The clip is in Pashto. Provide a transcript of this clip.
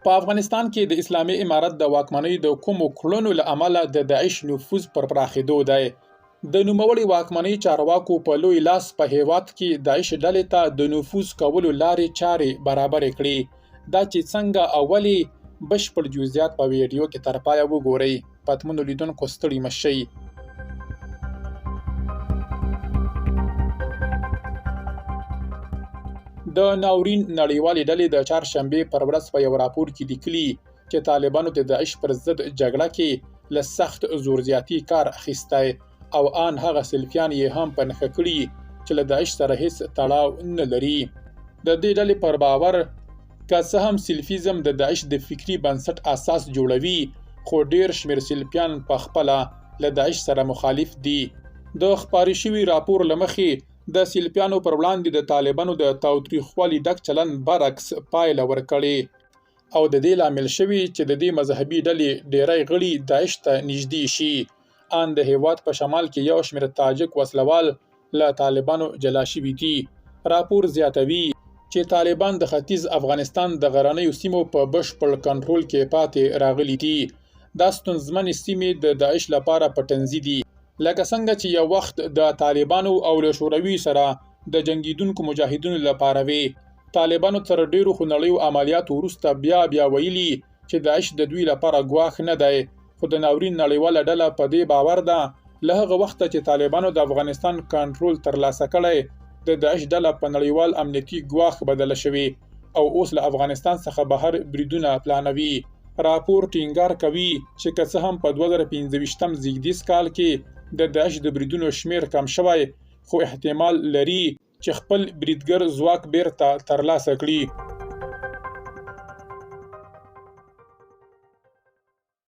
په افغانستان کې د اسلامي امارت د واکمنۍ د کومو کړنو له امله د داعش نفوذ پر پراخېدو دی. د نوموړي واکمنۍ چارواکو په لوی لاس په هیواد کې داعش ډلې ته د نفوذ کولو لارې چارې برابرې کړې. دا چې څنګه اولي بشپړ جزئیات په ویډیو کې تر پایه وګورئ. پاتمنو لیدونکو ستړي مه شئ. د ناورین نړیوالې ډلې د چهارشنبې پر ورځ په یو راپور کې لیکلي چې طالبانو د داعش پر ضد جګړه کې له سخت زورزیاتي کار اخیستی او آن هغه سلفیان یې هم په نښه کړي چې له داعش سره هیڅ تړاو نه لري. د دې ډلې پر باور که څه هم سلفیزم د داعش د فکري بنسټ اساس جوړوي، خو ډیر شمیر سلفیان په خپله له داعش سره مخالف دي. د خپاره شوي راپور له مخې د سلفیانو پر وړاندې د طالبانو د تاوتریخوالي ډک چلند برعکس پایله ورکړې او د دې لامل شوي چې د دې مذهبي ډلې ډیری غړي داعش ته نږدې شي. ان د هیواد په شمال کې یو شمیر تاجک وسلوال له طالبانو جلا شوي دي. راپور زیاتوي چې طالبان د ختیځ افغانستان د غرنیو سیمو په بشپړ کنټرول کې پاتې راغلي دي. دا ستونزمنې سیمې د داعش لپاره پټنځي دي، لکه څنګه چې یو وخت د طالبانو او له شوروي سره د جنګیدونکو مجاهدینو لپاره وي. طالبانو تر ډیرو خونړیو عملیاتو وروسته بیا ویلي چې داعش د دوی لپاره ګواښ نه دی، خو د ناورین نړیواله ډله په دې باور ده له هغه وخته چې طالبانو د افغانستان کنټرول ترلاسه کړی د داعش ډله په نړیوال امنیتي ګواښ بدله شوې او اوس له افغانستان څخه بهر بریدونه پلانوي. راپور ټینګار کوي چې که څه هم په 2015 زیږدیز کال کې د داعش د بریدونو شمیر کم شوی، خو احتمال لري چې خپل بریدګر ځواک بیرته ترلاسه کړي.